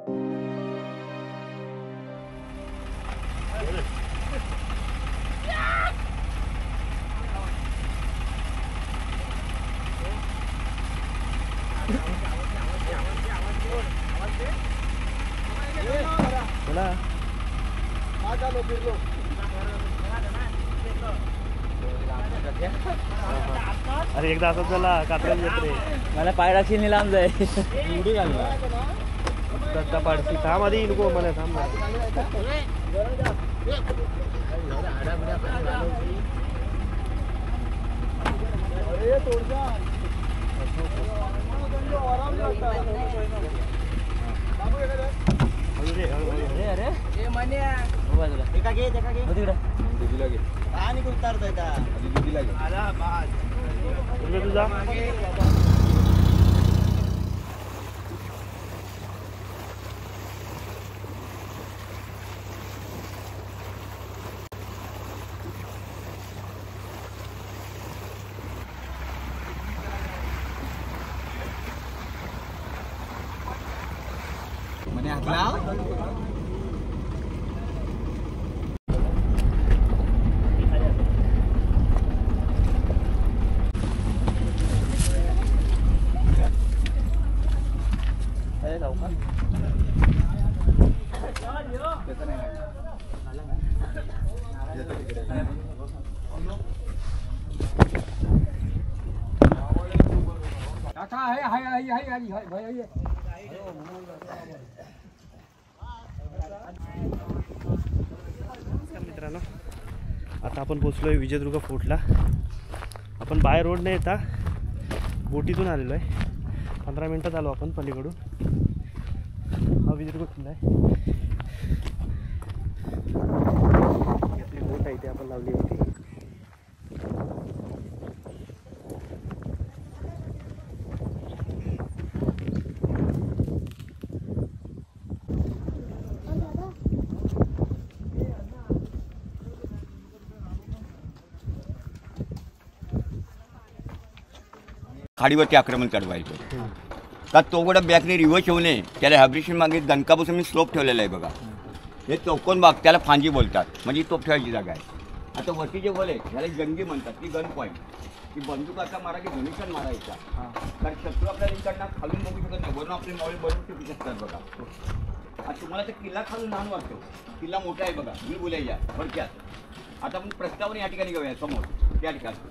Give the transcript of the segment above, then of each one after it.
अरे एकदा असंच झाला कात्रज येत रे मला पायडाक्षी निलाम जाय उडी घालला पाडशी थांब आधी नको मला थांब तुझा मित्रांनो आता आपण पोचलोय विजयदुर्ग फोर्टला. आपण बाय रोड ने येता बोटीतून आलेलो आहे. 15 मिनिटात आलो आपण पलीकडून. हा विजयदुर्ग किल्ला आहे. आपली बोट आहे ते आपण लावली होती. खाडीवरती आक्रमण चढवायचं का तो गडा बॅकने रिव्हर्स येऊ नये त्याला हॅब्रिशन मागे दणकापासून मी स्लोप ठेवलेला आहे बघा. हे चौकोन भाग त्याला फांजी बोलतात म्हणजे तोफ ठेवायची जागा आहे. आता वरती जे बोल आहे ह्याला जंगी म्हणतात ती गन पॉईंट. ती बंदूक आता मारा की धनुष्यन मारायचा कारण शत्रू आपल्याला इकडनं खालून बघू शकत नाही. वरून आपले मावळे बरोबर टिकू शकतात बघा. आता तुम्हाला ते किल्ला खालून लहान वाटतो. किल्ला मोठा आहे बघा. मी बोलायच्या थोडक्यात. आता आपण प्रस्तावने या ठिकाणी घेऊया समोर त्या ठिकाणी.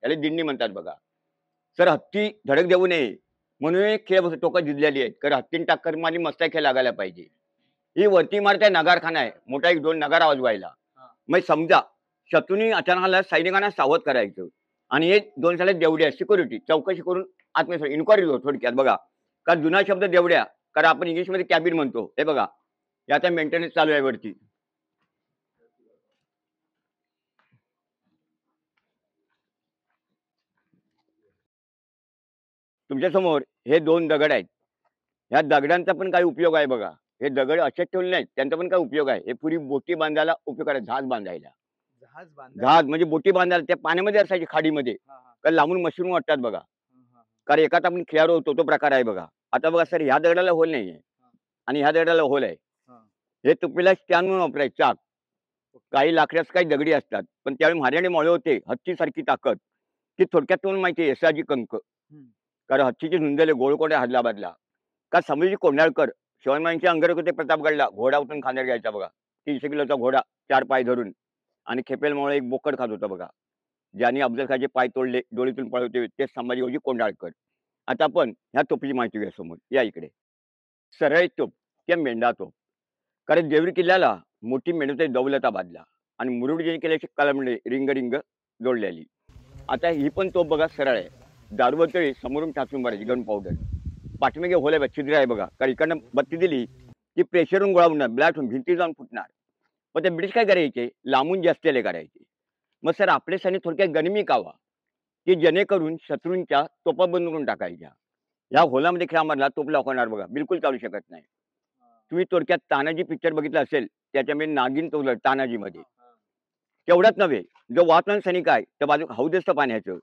याला दिंडी म्हणतात बघा. सर हत्ती धडक देऊ नये म्हणून एक खेळ टोकं जिंकलेली आहेत. कारण हत्तीन टाक्कर मारली मस्त खेळ लागायला पाहिजे. ही वरती इमारत आहे नगारखाना आहे. मोठा एक 2 नगार आवाज व्हायला. मग समजा शत्रूंनी अचानक सैनिकांना सावध करायचं आणि हे 2 साले देवड्या सिक्युरिटी चौकशी करून आत्मविश्वास इन्क्वायरी होतो थोडक्यात बघा. कारण जुना शब्द देवड्या कारण आपण इंग्लिशमध्ये कॅबिन म्हणतो. हे बघा याचा मेंटेनन्स चालू आहे वरती. तुमच्या समोर हे 2 दगड आहेत. ह्या दगडांचा पण काही उपयोग आहे बघा. हे दगड असेच ठेवले नाहीत त्यांचा पण काही उपयोग आहे. हे पुरी बोटी बांधायला उपयोग आहे. जहाज बांधायला. जहाज म्हणजे बोटी बांधायला त्या पाण्यामध्ये असायची खाडीमध्ये. कारण लांबून मशरूम वाटतात बघा. कारण एकात आपण खेळाडू होतो तो प्रकार आहे बघा. आता बघा सर ह्या दगडाला होल नाहीये आणि ह्या दगडाला होल आहे. हे तुपीला स्टॅन म्हणून वापरायचे चाक. काही लाकडास काही दगडी असतात पण त्यावेळी महाराणे मावळे होते हत्तीसारखी ताकद की थोडक्यात तुम्हाला माहिती आहे यशाजी कंक. कारण हत्तीचे झुंजले गोळकोंडा हैदराबादला का संभाजी कोंढाळकर शिवाजीरावांचे अंगरख होते प्रतापगडला. घोडा उठून खांद्यावर घ्यायचा बघा. 300 किलोचा घोडा 4 पाय धरून आणि खेपेलमुळे एक बोकड खात होता बघा. ज्यांनी अफजल खानचे पाय तोडले डोळीतून पळवते ते संभाजीजी कोंढाळकर. आता आपण ह्या तोफीची माहिती घ्या समोर या इकडे. सरळ तोफ किंवा मेंढा तोफ. कारण देवरी किल्ल्याला मोठी मेंढ दौलताबादला आणि मुरुडजी किल्ल्याची कलमडे रिंग रिंग जोडलेली. आता ही पण तोफ बघा सरळ आहे. दारूबतळी समोरून टाचून मारायची गन पावडर. पाठीमागे होल आहे छिद्र आहे बघा. कारण इकडनं बत्ती दिली की प्रेशरून गोळा होणार ब्लॅट होऊन भिंती जाऊन फुटणार. पण ते ब्रिटिश काय करायचे लांबून जास्तेले करायचे. मग सर आपले सैनिक थोडक्यात गनिमी कावा की जेणेकरून शत्रूंच्या तोफा बंद करून टाकायच्या. ह्या होलामध्ये खेळा मारला तोफ लावणार बघा बिलकुल चालू शकत नाही. तुम्ही थोडक्यात तानाजी पिक्चर बघितला असेल त्याच्यामध्ये नागिन तोडलं तानाजीमध्ये. तेवढंच नव्हे जो वाचमान सैनिक आहे त्या बाजू हौद असतं पाण्याचं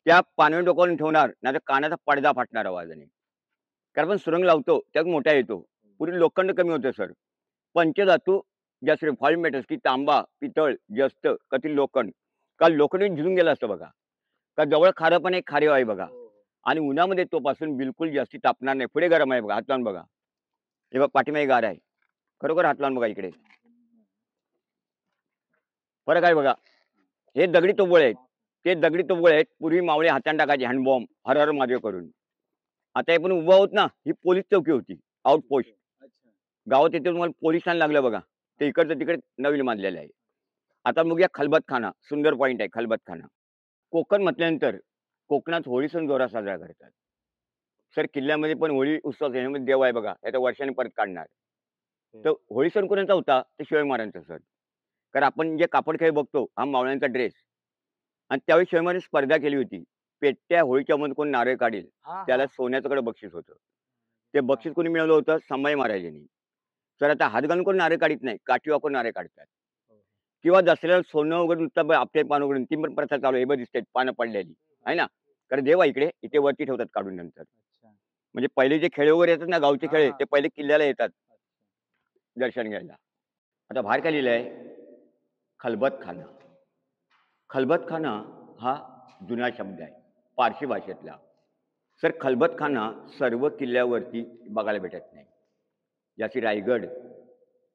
त्या पाण्यावर डोकावून ठेवणार नाही तर कानाचा पडदा फाटणार आवाजाने. कारण आपण सुरंग लावतो त्यात मोठा येतो. पूर्वी लोखंड कमी होतं सर. पंचधातू जास्त फॉईल मेटल्स की तांबा, पितळ, जस्त, कथील लोखंड. काल लोखंड झिजून गेलं असतं बघा. का जवळ खारं पण एक खारे आहे बघा. आणि उन्हामध्ये तो पासून बिलकुल जास्ती तापणार नाही. पुढे गरम आहे बघा. हात लावून बघा. हे बघा पाठीमागे गार आहे. खरोखर हात लावून बघा इकडे. फरक आहे बघा. हे दगडी तोबोळे आहेत. ते दगडी तोबोळे आहेत. पूर्वी मावळे हाताने टाकायचे हँडबॉम्ब हर हर महादेव करून. आता आपण उभं आहोत ना, ही पोलीस चौकी होती. आउटपोस्ट. गावात येथे तुम्हाला पोलीस स्टँड लागलं बघा. ते इकडचं तिकडे नवीन बांधलेलं आहे. आता बघूया खलबतखाना. सुंदर पॉईंट आहे खलबतखाना. कोकण म्हटल्यानंतर कोकणात होळी सण जोरात साजरा करतात. सर किल्ल्यामध्ये पण होळी उत्सव यामध्ये देव आहे बघा. याच्या वर्षाने परत काढणार. तर होळी सण कोणाचा होता? ते शिवाजी महाराजांचा सण. कारण आपण जे कापड खेळ बघतो हा मावळ्यांचा ड्रेस. आणि त्यावेळी शिवाजी महाराजांनी स्पर्धा केली होती. पेटत्या होळीच्या मध्ये कोण नारळ काढेल त्याला सोन्याचं बक्षीस होतं. ते बक्षीस कोणी मिळवलं होतं? संभाजी महाराजांनी. तर आता हात घालून कोण नारळ काढत नाही. काठी वापरून नारळ काढतात. किंवा दसऱ्याला सोनं वगैरे नुसतं आपले पान उघडून ती पण प्रथा चालू आहे. हे बघ दिसते पानं पडलेली आहे ना. कारण देव आहे इकडे इथे वरती ठेवतात काढून नंतर. म्हणजे पहिले जे खेळ वगैरे येतात ना गावचे खेळ ते पहिले किल्ल्याला येतात दर्शन घ्यायला. आता बाहेर काय लिहिलं आहे? खलबतखाना. खलबतखाना हा जुना शब्द आहे पारशी भाषेतला. सर खलबतखाना सर्व किल्ल्यावरती बघायला भेटत नाही. जशी रायगड,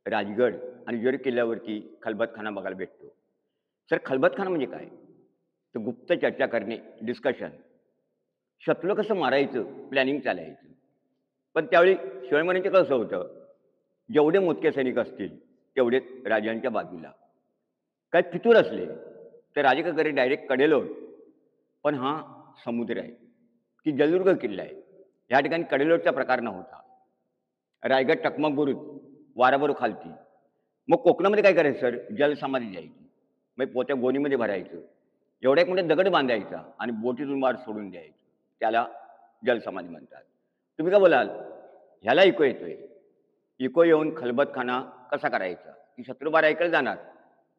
राजगड आणि जोरी किल्ल्यावरती खलबतखाना बघायला भेटतो. सर खलबतखाना म्हणजे काय? तर गुप्त चर्चा करणे, डिस्कशन. शत्रूला कसं मारायचं प्लॅनिंग चालायचं. पण त्यावेळी शिवाजी महाराजांचं कसं होतं? जेवढे मोजके सैनिक असतील तेवढेच राजांच्या बाजूला. काय फितूर असले तर राजे का घरी डायरेक्ट कडेलोट. पण हा समुद्र आहे की जलदुर्ग किल्ला आहे. या ठिकाणी कडेलोटचा प्रकार नव्हता. रायगड टकमक बुरुज वाराबरू खालती. मग कोकणामध्ये काय करायचं सर? जलसमाधी द्यायची. मग पोत्या गोणीमध्ये भरायचं. एवढा एक मोठे दगड बांधायचा आणि बोटीतून बाहेर सोडून द्यायचं. त्याला जलसमाधी म्हणतात. तुम्ही काय बोलाल? ह्याला इको येतोय. इको येऊन खलबतखाना कसा करायचा? की शत्रू बाहेर ऐकायला जाणार.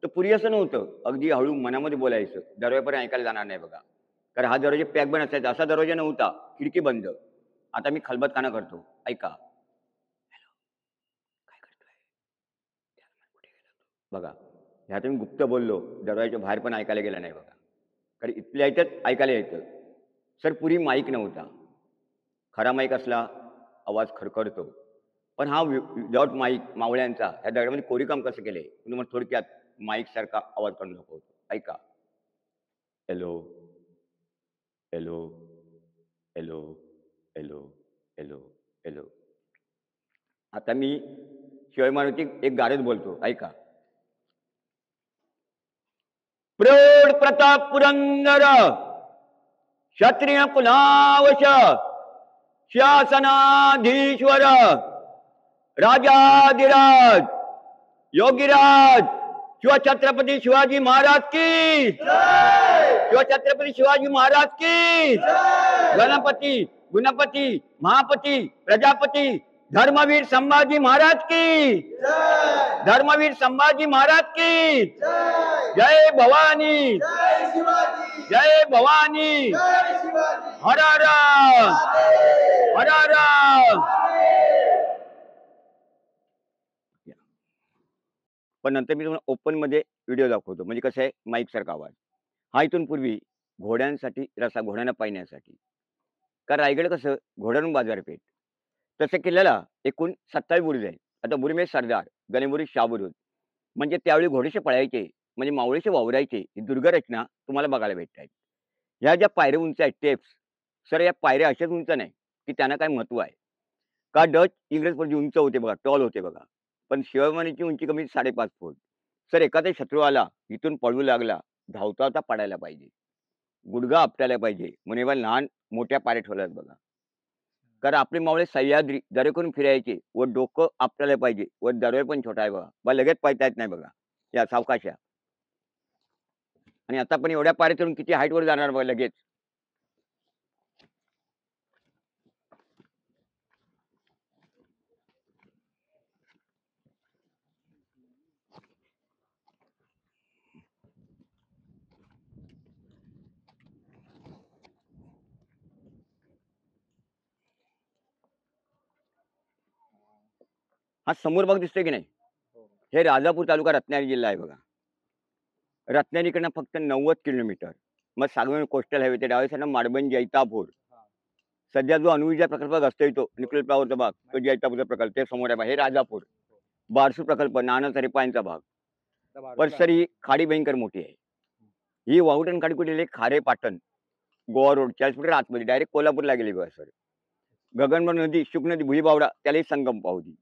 तर पूर्वी असं नव्हतं. अगदी हळू मनामध्ये बोलायचं. दरवाजापर्यंत ऐकायला जाणार नाही बघा. कारण हा दरवाजा पॅक बंद असायचा. असा दरवाजा नव्हता. खिडकी बंद. आता मी खलबतखाना करतो. ऐका. बघा ह्यात मी गुप्त बोललो. दरवाजाच्या बाहेर पण ऐकायला गेलं नाही बघा. कारण इथल्या याच्यात ऐकायला येतं. सर पूर्वी माईक नव्हता. खरा माईक असला आवाज खरखरतो. पण हा विदाउट माईक मावळ्यांचा ह्या दगडामध्ये कोरीकाम कसं केलंय तुम्हाला थोडक्यात माईक सारखा आवाज काढून दाखवतो. ऐका. Hello hello hello hello hello hello. आता मी शिवाजी महाराजांची एक गारज बोलतो. ऐका. प्रौढ प्रताप पुरंदर क्षत्रिय कुलावश शासनाधीश्वर राजाधिराज योगीराज शिवछत्रपती शिवाजी महाराज की शिवछत्रपती शिवाजी महाराज की गणपती गुणपती महापती प्रजापती धर्मवीर संभाजी महाराज की धर्मवीर संभाजी महाराज की जय भवानी जय भवानी हर हर हर हर. पण नंतर मी तुम्हाला ओपन मध्ये व्हिडिओ दाखवतो. म्हणजे कसं आहे माईक सारखा आवाज. हा इथून पूर्वी घोड्यांसाठी रस्ता घोड्यांना पाहण्यासाठी. कारण रायगड कसं घोड्यांवरून बाजारपेठ. तसं किल्ल्याला एकूण 27 बुरुज आहेत. आता बुरुज सरदार गणेबुरुज शाहबुरुज. म्हणजे त्यावेळी घोडेशे पळायचे म्हणजे मावळेशे वावरायचे. ही दुर्गरचना तुम्हाला बघायला भेटत आहेत. ह्या ज्या पायऱ्या उंच आहेत टेप्स. सर या पायऱ्या अशाच उंच नाही की त्यांना काय महत्व आहे. का डच इंग्रज पण उंच होते बघा टॉल होते बघा. पण शिवाजी महाराजांची उंची कमी 5.5 फूट. सर एखादा शत्रू आला इथून पळू लागला धावता पडायला पाहिजे. गुडगा आपटायला पाहिजे. म्हणून लहान मोठ्या पायऱ्या ठेवल्यात बघा. कारण आपले मावळे सह्याद्री दरेकरून फिरायचे व डोकं आपटायला पाहिजे व दरवे पण छोटा आहे बघा. लगेच पायता येत नाही बघा. या सावकाशा. आणि आता पण एवढ्या पायऱ्या चढून किती हाईट वर जाणार बघा लगेच. हा समोर भाग दिसतोय की नाही, हे राजापूर तालुका रत्नागिरी जिल्हा आहे बघा. रत्नागिरीकडनं फक्त 90 किलोमीटर. मग सागवन कोस्टल हायवे ते डाव्या साईडला माडबन जैतापूर. सध्या जो अणुऊर्जा प्रकल्प असतोय तो न्यूक्लियर पॉवरचा भाग, तो जैतापूरचा प्रकल्प ते समोर आहे बघा. हे राजापूर. बारसू प्रकल्प, नाना रिफाईनचा भाग. पण सर ही खाडी भयंकर मोठी आहे. ही वाहुटण खाडी कुठे खारे पाटण गोवा रोड 40 मीटर आतमध्ये डायरेक्ट कोल्हापूरला गेली बघा सर. गगनबावडा नदी, शुक नदी, भुईबावडा त्यालाही संगम पावती.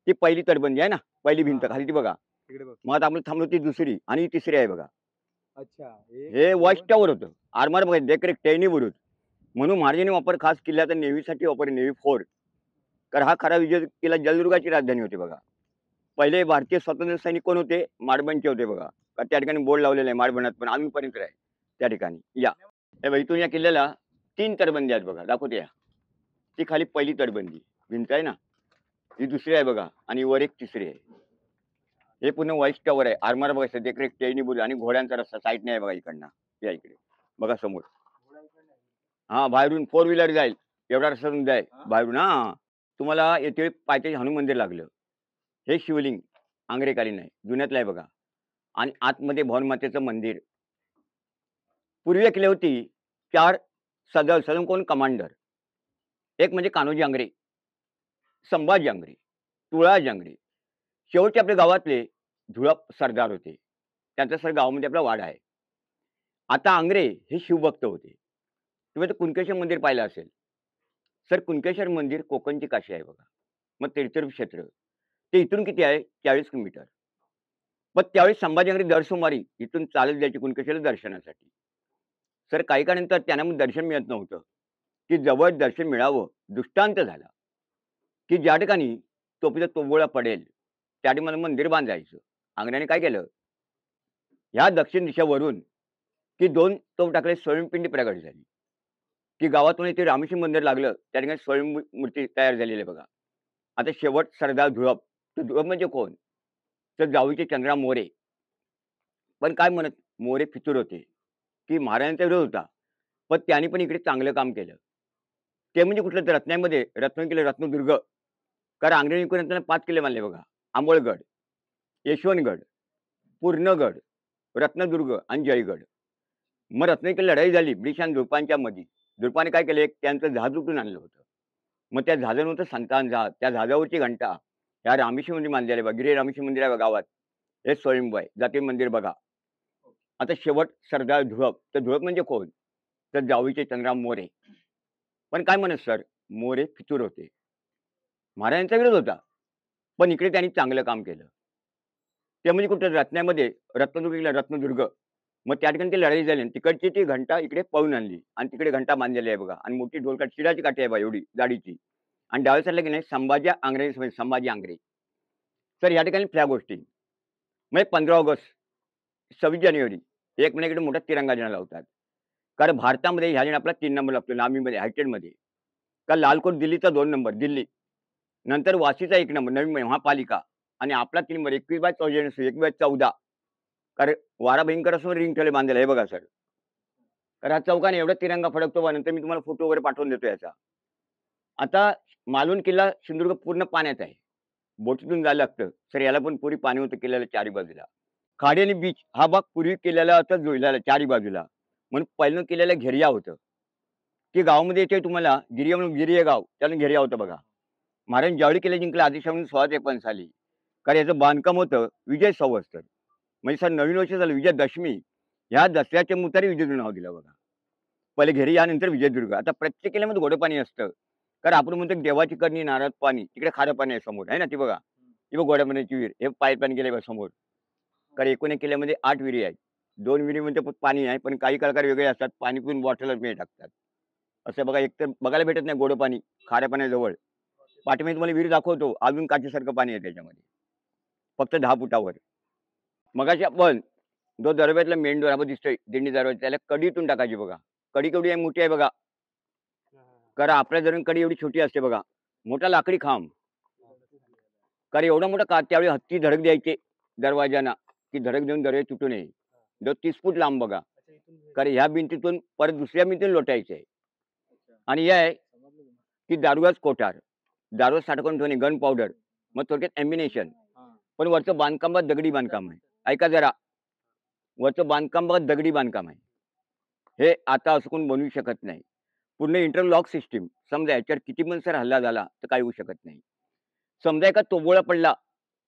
ती पहिली तटबंदी आहे ना, पहिली भिंत खाली ती बघा. मग आता आपण थांबलो ती दुसरी आणि तिसरी आहे बघा. अच्छा हे वॉच टॉवर होतं. आरमार बघा देखरेख टॅनी बुरुज. म्हणून महाराजांनी वापर खास किल्ल्याचा नेव्हीसाठी वापर नेव्ही फोर्ट. कारण हा खरा विजय किल्ला जलदुर्गाची राजधानी होती बघा. पहिले भारतीय स्वातंत्र्य सैनिक कोण होते? माडबनचे होते बघा. का त्या ठिकाणी बोर्ड लावलेला आहे माडबनात, पण अजूनपर्यंत आहे त्या ठिकाणी. या हे बघा, इथून या किल्ल्याला 3 तटबंदी आहेत बघा, दाखवते या. ती खाली पहिली तटबंदी भिंत आहे ना, ही दुसरी आहे बघा, आणि वर एक तिसरी आहे. हे पुन्हा व्हाईट टॉवर आहे. आरमार बघा देखरेख टॅनी बुरुज आणि घोड्यांचा रस्ता साईडने आहे बघा इकडनं. या इकडे बघा समोर. हा बाहेरून 4 व्हीलर जाईल एवढा रस्ता तुमचा आहे बाहेरून. हा तुम्हाला येथे पायथ्याशी हनुमान मंदिर लागलं. हे शिवलिंग आंग्रेकालीन आहे, जुन्यातलं आहे बघा. आणि आतमध्ये भवानीमातेचं मंदिर. पूर्वी किल्ले होती 4 सदन कोण कमांडर. एक म्हणजे कान्होजी आंग्रे, संभाजी आंग्रे, तुळाजी आंग्रे. शेवटचे आपल्या गावातले धुळप सरदार होते. त्यांचा सर गावामध्ये आपला वाडा आहे. आता आंग्रे हे शिवभक्त होते. तुम्ही तर कुणकेश्वर मंदिर पाहिलं असेल. सर कुणकेश्वर मंदिर कोकणची काशी आहे बघा. मग तीर्थरूप क्षेत्र ते इथून किती आहे? 40 किलोमीटर. पण त्यावेळी संभाजी आंग्रे दर सोमवारी इथून चालत जायचे कुणकेश्वर दर्शनासाठी. सर काही काळानंतर त्यांना मग दर्शन मिळत नव्हतं, की जवळ दर्शन मिळावं. दृष्टांत झाला की ज्या ठिकाणी तोफीचा तोफगोळा पडेल त्या ठिकाणी मंदिर बांधायचं. आंग्र्याने काय केलं, ह्या दक्षिण दिशेवरून की 2 तोफ टाकले, स्वयंपिंडी प्रगट झाली. की गावातून इथे रामेश्वर मंदिर लागलं, त्या ठिकाणी स्वयंमूर्ती तयार झालेली आहे बघा. आता शेवट सरदार धुळप. तो धुळप म्हणजे कोण? तर जावळीचे चंद्रराव मोरे. पण काय म्हणत, मोरे फितूर होते की महाराजांचा विरोध होता, पण त्यांनी पण इकडे चांगलं काम केलं. ते म्हणजे कुठलं तर रत्नागिरीमध्ये रत्नागिरी रत्नदुर्ग. कारण आंग्र्यांनी एकूण त्यांना 5 किल्ले बांधले बघा. आंबोळगड, यशवंतगड, पूर्णगड, रत्नदुर्ग आणि जयगड. मग रत्नागिरी लढाई झाली ब्रिटिश आणि झुडपांच्या मध्ये. झुडपाने काय केलं, एक त्यांचं जहाज उठून आणलं होतं. मग त्या जहाजानं होतं संतान जहाज. त्या जहाजावरची घंटा या रामेश्वर मंदिर बांधलेलं बघा. गिरी रामेश्वर मंदिर आहे बघा गावात. हे स्वयंभू आहे, जाते मंदिर बघा. आता शेवट सरदार धुळप. तर धुळप म्हणजे कोण? तर जावळीचे चंद्रराव मोरे. पण काय म्हणत सर, मोरे फितूर होते, महाराजांचा विरोध होता, पण इकडे त्यांनी चांगलं काम केलं. ते म्हणजे कुठं रत्नामध्ये रत्नदुर्ग. मग त्या ठिकाणी ती लढाई झाली. तिकडची ती घंटा इकडे पळून आणली आणि तिकडे घंटा बांधलेली आहे बघा. आणि मोठी ढोलकाठ शिराची काठी आहे बघा एवढी जाडीची. आणि डाव्या साईडला की नाही संभाजी आंग्रे, संभाजी आंग्रे. तर या ठिकाणी फ्लॅग होस्टिंग. मग 15 ऑगस्ट, 26 जानेवारी एक महिन्याकडे मोठा तिरंगा झेंडा लावतात. कारण भारतामध्ये ह्या झेंडा आपला 3 नंबर लागतो लांबीमध्ये, हायटेडमध्ये. का लालकोट दिल्लीचा 2 नंबर दिल्ली. नंतर वाशीचा 1 नंबर नवी महापालिका. आणि आपला 3 नंबर 21/84, 21/14. कारण वारा भयंकर असून रिंग ठेवले बांधलेला आहे बघा सर. कारण हा चौकाने एवढा तिरंगा फडकतो बा. नंतर मी तुम्हाला फोटो वगैरे पाठवून देतो याचा. आता मालवण किल्ला सिंधुदुर्ग पूर्ण पाण्यात आहे. बोटीतून जायला लागतं. सर याला पण पुरी पाणी होतं किल्ल्याला चारी बाजूला. खाडी आणि बीच हा भाग पूर्वी किल्ल्याला आता जोडलेला चारी बाजूला. म्हणून पहिलं किल्ल्याला घेरिया होतं. की गावामध्ये येते तुम्हाला गिरिया म्हणून गिरिया गाव, त्याला घेरिया होतं बघा. महाराज ज्यावेळी किल्ला जिंकला आदिलशाह 1653 साली. कारण याचं बांधकाम होतं विजय संवत्सर. म्हणजे सर नवीन वर्ष झालं विजयादशमी. ह्या दसऱ्याच्या मुतारी विजयदुर्ग नाव दिलं बघा. पहिले घेरी यानंतर विजयदुर्ग. आता प्रत्येक किल्ल्यामध्ये गोडं पाणी असतं. कारण आपण म्हणतो देवाची करणी नारळ पाणी, तिकडे खारं पाणी आहे समोर आहे ना, ती बघा. ती बघ गोड्या पाण्याची विहीर, हे पाईप पाणी गेले बघा समोर. कारण एकूण एक किल्ल्यामध्ये 8 विहिरी आहेत. 2 विहिरीमध्ये पाणी आहे, पण काही कलाकार वेगळे असतात, पाणी पिऊन बॉटलच मिळ टाकतात. असं बघा, एक तर बघायला भेटत नाही गोडं पाणी खाऱ्या पाण्याजवळ. पाठीमध्ये तुम्हाला विहीर दाखवतो, अजून काचेसारखं पाणी आहे त्याच्यामध्ये, फक्त 10 फुटावर. मगाशी आपण जो दरवाजातला मेन डोर आपण दिसतोय दिंडी दरवाजा, त्याला कडीतून टाकायची बघा. कडी केवढी आहे, मोठी आहे बघा. कारण आपल्या धरून कडी एवढी छोटी असते बघा. मोठा लाकडी खांब. कारण एवढा मोठा का त्यावेळी हत्ती धडक द्यायचे दरवाजाना, की धडक देऊन दरवाजा तुटू नये. 30 फूट लांब बघा. कारण ह्या भिंतीतून परत दुसऱ्या भिंतीतून लोटायचे. आणि हे आहे की दारुगाज कोठार, दारू साठवून ठेवणे, गन पावडर. मग थोडक्यात एम्बिनेशन. पण वरचं बांधकाम बघा दगडी बांधकाम आहे. ऐका जरा, वरचं बांधकाम बघा दगडी बांधकाम आहे. हे आता असं कोण बनवू शकत नाही. पूर्ण इंटरलॉक सिस्टीम. समजा याच्यावर किती पण सर हल्ला झाला तर काही होऊ शकत नाही. समजा एका तोबोळा पडला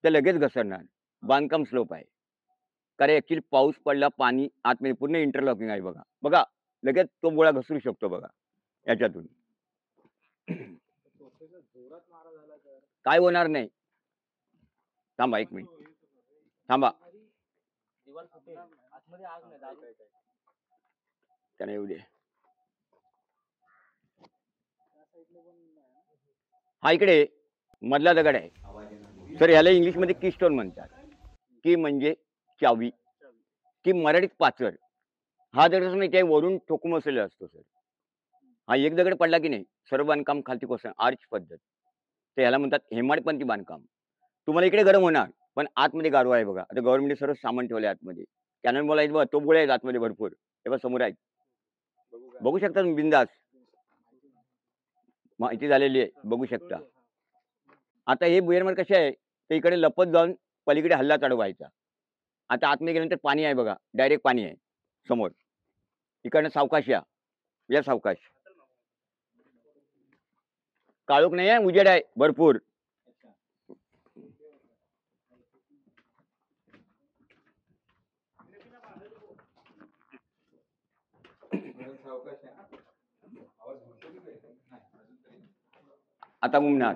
तर लगेच घसरणार. बांधकाम स्लोप आहे. कारण ऍक्च्युली पाऊस पडला, पाणी आतमध्ये पूर्ण इंटरलॉकिंग आहे बघा. बघा लगेच तो गोळा घसरू शकतो बघा याच्यातून. काय होणार नाही. थांबा 1 मिनिट थांबा. त्याने येऊ दे. हा इकडे मधला दगड आहे सर. याला इंग्लिशमध्ये कीस्टोन म्हणतात. की म्हणजे चावी, की मराठीत पाचर. हा दगड असं नाही त्या वरून ठोकून बसलेला असतो सर. हा एक दगड पडला की नाही सर्व बांधकाम खालती कोसळण. आर्च पद्धत. तर याला म्हणतात हेमाडपंथी बांधकाम. तुम्हाला इकडे गरम होणार पण आतमध्ये गारवा आहे बघा. आता गव्हर्नमेंटने सर्व सामान ठेवले आतमध्ये. कॅनन बॉल आहेत बघा, तोफगोळे आहेत आतमध्ये भरपूर. हे बघा समोर आहेत, बघू शकता तुम्ही बिंदास. माहिती झालेली आहे, बघू शकता. आता हे बुयरमार्ग कसे आहे तर इकडे लपत जाऊन पलीकडे हल्ला चढवायचा. आता आतमध्ये गेल्यानंतर पाणी आहे बघा, डायरेक्ट पाणी आहे समोर. इकडनं सावकाश या सावकाश. काळोख नाही आहे, उजेड आहे भरपूर. आता घुमणार.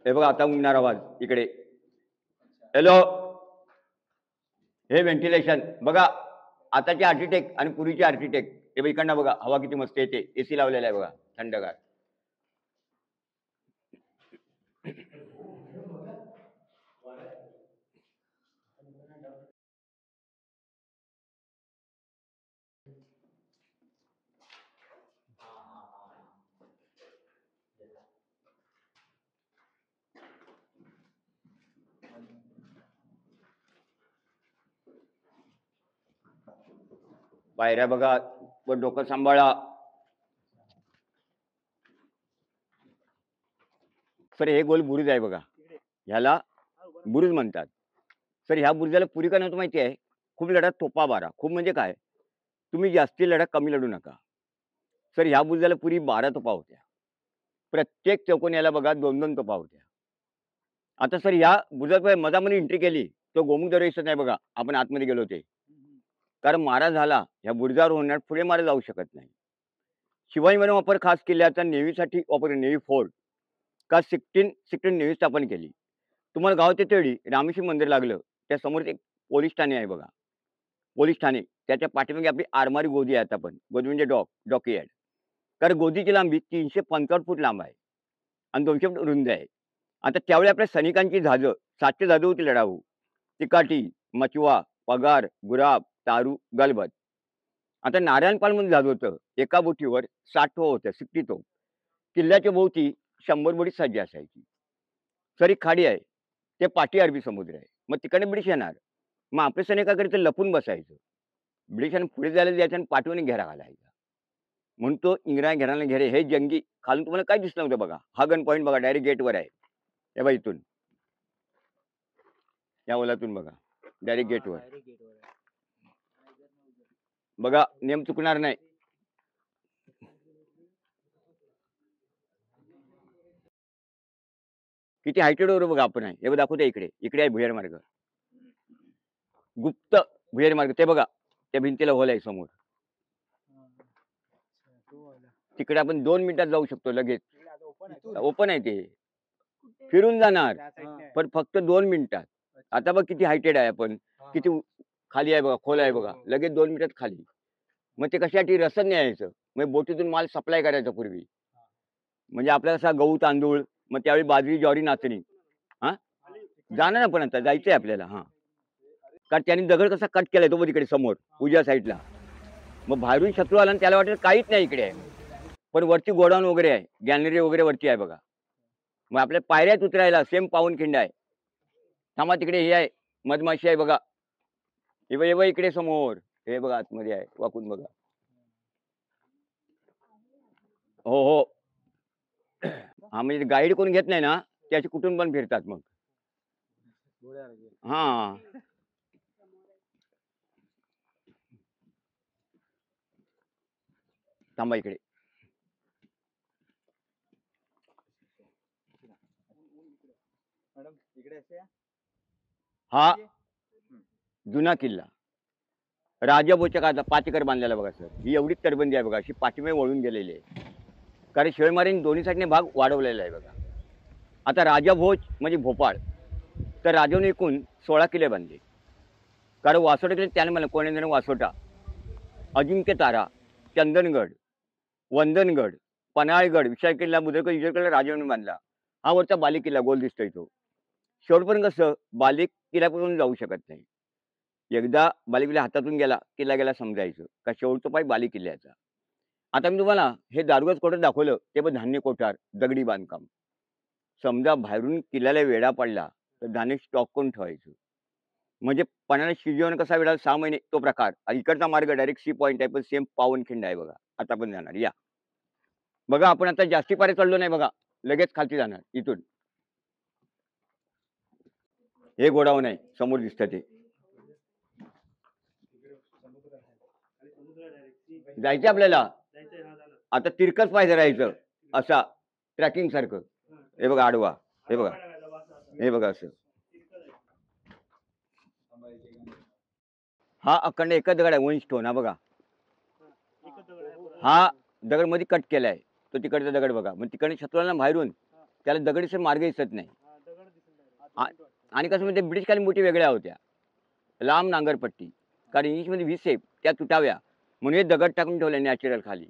हे बघा आता घुमणार आवाज इकडे. हॅलो, हे व्हेंटिलेशन बघा. आताचे आर्किटेक्ट आणि पूर्वीचे आर्किटेक्ट. हे बघा इकडनं बघा हवा किती मस्त येते. एसी लावलेला आहे बघा थंडगार. पायऱ्या बघा, वर डोकं सांभाळा. सर हे गोल बुरुज आहे बघा, ह्याला बुरुज म्हणतात. सर ह्या बुरुजाला पुरी काय नव्हतं माहिती आहे. खूप लढा तोपा बारा. खूप म्हणजे काय, तुम्ही जास्ती लढा कमी लढू नका. सर ह्या बुरुजाला पुरी 12 तोफा होत्या. प्रत्येक चौकोन्याला बघा 2-2 तोफा होत्या. आता सर ह्या बुरुजात मधामध्ये एंट्री केली तो गोमुख दरवाजा दिसत नाही बघा. आपण आतमध्ये गेलो ते, कारण मारा झाला ह्या बुरुजावर होणार, पुढे मारा जाऊ शकत नाही. शिवाजीने वापर खास किल्ल्याचा नेव्हीसाठी वापर, नेव्ही फोर्ट का 16 नेव्ही स्थापन केली. तुम्हाला गाव ते तेवढी रामेश्वर मंदिर लागलं, त्या समोर एक पोलीस ठाणे आहे बघा. पोलीस ठाणे त्याच्या पाठीमागे आपली आरमारी गोदी आहे. आता पण गोदी म्हणजे डॉकी यार्ड. कारण गोदीची लांबी 355 फूट लांब आहे आणि 200 फूट रुंद आहे. आता त्यावेळी आपल्या सैनिकांची जहाजं 700 जहाजं होती लढाऊ. तिकाटी, मचवा, पगार, गुराब, तारू, गलबत. आता नारायणपाल म्हणून जहाज होतं. एका बोटीवर 60 तोफ होत्या, 60 तोफ. किल्ल्याच्या भोवती 100 बोटी सज्ज असायची. सर एक खाडी आहे, ते पाठी अरबी समुद्र आहे. मग तिकडे ब्रिटिश येणार, मग आपले सैनिकाकडे ते लपून बसायचं. ब्रिटिशांनी पुढे जायला द्यायचं आणि पाठीवर घेरा घालायचा. म्हणून तो इंग्रज घेराला घेरे. हे जंगी खालून तुम्हाला काय दिसलं नव्हतं बघा. हा गन पॉईंट बघा डायरेक्ट गेटवर आहे. हे बघा इथून या ओलातून बघा डायरेक्ट गेटवर बघा, नेम चुकणार नाही. किती हायटेड वर बघा आपण आहे. हे दाखवते इकडे. इकडे आहे भुयार मार्ग, गुप्त भुयार मार्ग. ते बघा त्या भिंतीला होल आहे समोर. तिकडे आपण 2 मिनिटात जाऊ शकतो लगेच. ओपन आहे ते, फिरून जाणार पण फक्त 2 मिनिटात. आता बघ किती हायटेड आहे आपण, किती खाली आहे बघा, खोल आहे बघा. लगेच 2 मिनिटात खाली. मग ते कशासाठी रसद न्यायचं, मग बोटीतून माल सप्लाय करायचा पूर्वी. म्हणजे आपल्याला असा गहू तांदूळ, मग त्यावेळी बाजरी ज्वारी नाचणी. हा जाणार ना, पण आता जायचंय आपल्याला. हा कारण त्यांनी दगड कसा कट केलाय तो बघ तिकडे समोर उजव्या साईडला. मग बाहेरून शत्रू आला आणि त्याला वाटेल काहीच नाही इकडे आहे, पण वरती गोडाऊन वगैरे आहे, गॅलरी वगैरे वरती आहे बघा. मग आपल्या पायऱ्यात उतरायला सेम पावनखिंड आहे. थांबा तिकडे हे आहे मधमाशी आहे बघा. हे बघ इकडे समोर. हे बघा आतमध्ये आहे, वाकून बघा. हो हो हा म्हणजे गाईड कोण घेत नाही ना त्याचे कुठून पण फिरतात मग. हा थांबा इकडे. हा जुना किल्ला राजा भोजच्या काळातला 5 एकर बांधलेला बघा सर. ही एवढी तटबंदी आहे बघा, अशी पाठीमागे वळून गेलेली आहे. कारण शिवाजी महाराजांनी दोन्ही साईडने भाग वाढवलेला आहे बघा. आता राजा भोज म्हणजे भोपाळ, तर राजाने एकूण 16 किल्ले बांधले. कारण वासोटा किल्ले त्याने मला कोणत्याने वासोटा, अजिंक्य तारा, चंदनगड, वंदनगड, पन्हाळगड, विशाळ किल्ला, बुद्रगड, विजय किल्ला राजाने बांधला. हा वरचा बाली किल्ला गोल दिसतोय तो. शेवटपर्यंत कसं बाली किल्ल्यापासून जाऊ शकत नाही. एकदा बाली किल्ला हातातून गेला किल्ला समजायचं का शेवटचा पाय बाली किल्ल्याचा. आता मी तुम्हाला हे दारुगज कोठार दाखवलं, ते पण धान्य कोठार दगडी बांधकाम. समजा बाहेरून किल्ल्याला वेढा पडला तर धान्य स्टॉक करून ठेवायचं. म्हणजे पाण्याला शिजवणं कसा वेळा 6 महिने तो प्रकार. आणि इकडचा मार्ग डायरेक्ट सी पॉईंट आहे, पण सेम पावनखिंड आहे बघा. आता पण जाणार या बघा. आपण आता जास्ती पारे चढलो नाही बघा, लगेच खालती जाणार इथून. हे गोडाऊन आहे समोर दिसतं ते. जायचं आपल्याला आता तिरकस पाहिजे राहायचं असा ट्रॅकिंग सारखं. हे बघा आडवा, हे बघा, हे बघा असं. हा अखंड एकच दगड आहे, 1 स्टोन. हा बघा, हा दगड मध्ये कट केलाय तो तिकडचा दगड बघा. मग तिकडे शत्रूला बाहेरून त्याला दगडीचे मार्ग दिसत नाही. आणि कसं म्हणजे ब्रिटिशकालीन बोटी वेगळ्या होत्या, लांब नांगरपट्टी. कारण इंग्लिशमध्ये व्ही-शेप त्या तुटाव्या म्हणून हे दगड टाकून ठेवले नॅचरल खाली.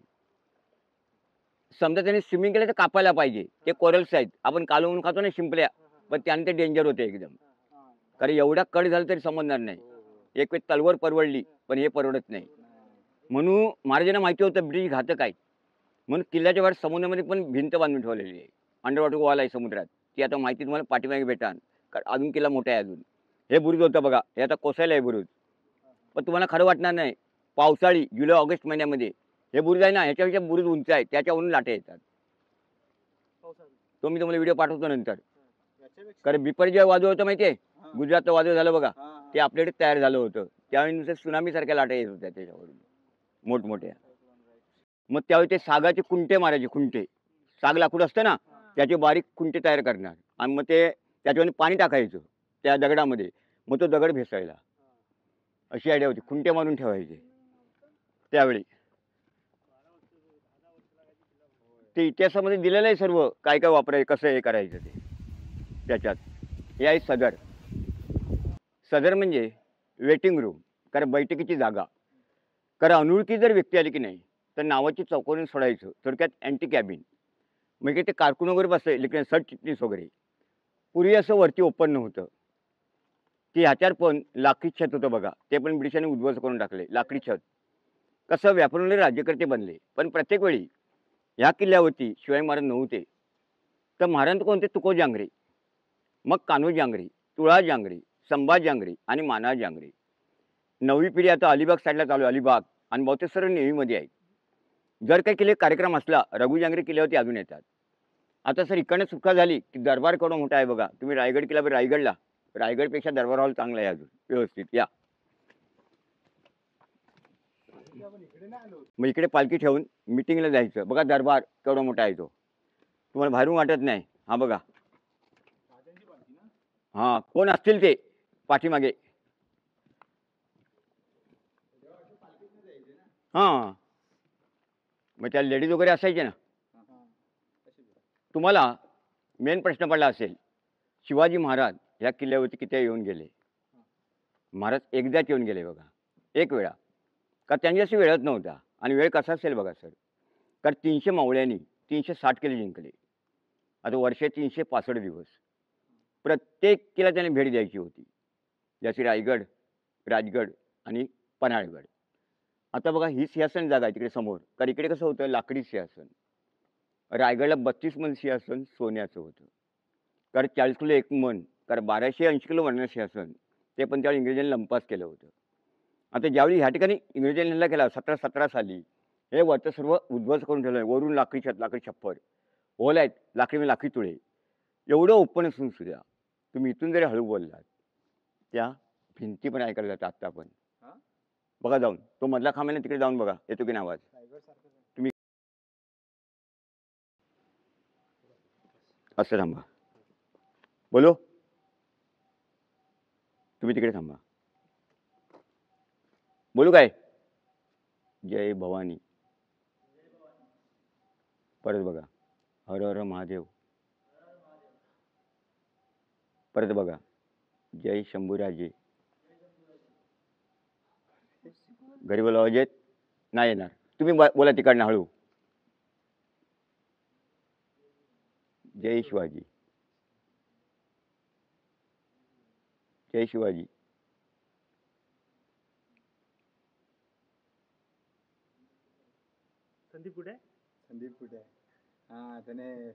समजा त्यांनी स्विमिंग केलं तर कापायला पाहिजे. ते कोरल्स आहेत, आपण कालवून खातो ना शिंपल्या, पण त्याने ते डेंजर होते एकदम. कारण एवढा कट झालं तरी समजणार नाही. एक वेळ तलवार परवडली पण हे परवडत नाही. म्हणून महाराजांना माहिती होतं ब्रिटिश घातक आहेत. म्हणून किल्ल्याच्या वर समुद्रामध्ये पण भिंत बांधून ठेवलेली आहे. अंडर वॉटर वॉल आहे समुद्रात. ती आता माहिती तुम्हाला पाठीमागे भेटाल. कारण अजून किल्ला मोठा आहे अजून. हे बुरुज होतं बघा, हे आता कोसळलं आहे बुरुज. पण तुम्हाला खरं वाटणार नाही, पावसाळी जुलै ऑगस्ट महिन्यामध्ये हे बुरुज आहे ना, ह्याच्यापेक्षा बुरुज उंच आहे, त्याच्यावरून लाटे येतात. तो मी तुम्हाला व्हिडिओ पाठवतो नंतर. कारण बिपर जे वादळ होतं माहितीये, गुजरातचं वादळ झालं बघा, ते आपल्याकडे तयार झालं होतं. त्यावेळी नुसतं सुनामी सारख्या लाटा येत होत्या त्याच्यावरून मोठमोठ्या. मग त्यावेळी ते सागाचे खुंटे मारायचे, खुंटे. साग लाकूड असतं ना, त्याचे बारीक खुंटे तयार करणार आणि मग ते त्याच्यावर पाणी टाकायचं त्या दगडामध्ये, मग तो दगड भेसायला. अशी आयडिया होती, खुंटे मारून ठेवायचे त्यावेळी. ते इतिहासामध्ये दिलेलं आहे सर्व, काय काय वापरायचं, कसं हे करायचं ते त्याच्यात. हे आहे सदर. सदर म्हणजे वेटिंग रूम, कारण बैठकीची जागा. कारण अनोळखी जर व्यक्ती आली की नाही तर नावाची चौकोनी सोडायचं, थोडक्यात अँटी कॅबिन. म्हणजे ते कारकून वगैरे बसले, लेकिन सरचिटणीस वगैरे. पूर्वी असं वरती ओपन नव्हतं. की ह्याच्यावर पण लाकडी छत होतं बघा, ते पण ब्रिटिशांनी उद्ध्वस्त करून टाकले. लाकडी छत कसं व्यापारी राज्यकर्ते बनले. पण प्रत्येक वेळी ह्या किल्ल्यावरती शिवाजी महाराज नव्हते, तर महाराज कोणते, तुकोज जांगरे, मग कान्होज जांगरे, तुळा जांगरे, संभाज जांगरे आणि माना जांगरे. 9वी पिढी आता अलिबाग साईडला चालू आहे, अलिबाग. आणि बहुतेक सर्व नेव्हीमध्ये आहेत. जर काही किल्ले कार्यक्रम असला, रघु जांगरे किल्ल्यावरती अजून येतात. आता सर इकडनं सुटका झाली की दरबार कडून मोठा आहे बघा. तुम्ही रायगड किल्ल्यावर रायगडला, रायगडपेक्षा दरबार हॉल चांगला आहे अजून व्यवस्थित. या मग इकडे पालखी ठेवून मिटिंगला जायचं बघा. दरबार केवढा मोठा आहे तो, तुम्हाला बाहेरून वाटत नाही. हा बघा, हा कोण असतील ते पाठीमागे. हा मग त्या लेडीज वगैरे असायचे ना. तुम्हाला मेन प्रश्न पडला असेल, शिवाजी महाराज ह्या किल्ल्यावरती किती येऊन गेले. महाराज एकदाच येऊन गेले बघा, एक वेळा. का त्यांची अशी वेळच नव्हता. आणि वेळ कसा असेल बघा सर, कारण 300 मावळ्यांनी 360 किल्ले जिंकले. आता वर्षे 365 दिवस. प्रत्येक किल्ला त्याने भेट द्यायची होती, जशी रायगड, राजगड आणि पन्हाळगड. आता बघा ही सिंहासन जागा आहे तिकडे समोर. कारण इकडे कसं होतं, लाकडी सिंहासन. रायगडला 32 मन सिंहासन सोन्याचं होतं. कारण 40 किलो 1 मन, कारण 1280 किलो वर्ण सिंहासन, ते पण त्यावेळी इंग्रजांनी लंपास केलं होतं. आता ज्यावेळी ह्या ठिकाणी इंग्रजांनी हल्ला केला 1717 साली, हे वरचं सर्व उद्ध्वस्त करून ठेवलं आहे. वरून लाकडी छत, लाकडी छप्पर. होल आहेत लाकडी लाकडी तुळे, एवढं ओपन असून सुद्धा तुम्ही इथून जरी हळू बोललात त्या भिंती पण ऐकायला जातात. आत्ता पण बघा जाऊन तो मधला खांब आहे ना, तिकडे जाऊन बघा येतो की नाही आवाज. तुम्ही असं थांबा, बोलो तुम्ही तिकडे थांबा, बोलू काय. जय भवानी. परत बघा हर हर महादेव. परत बघा जय शंभूराजे. घरी बोला अजय नाही येणार. तुम्ही बोला तिकडनं हळू. जय शिवाजी. जय शिवाजी. संदीप कुठे? संदीप कुठे? हा त्याने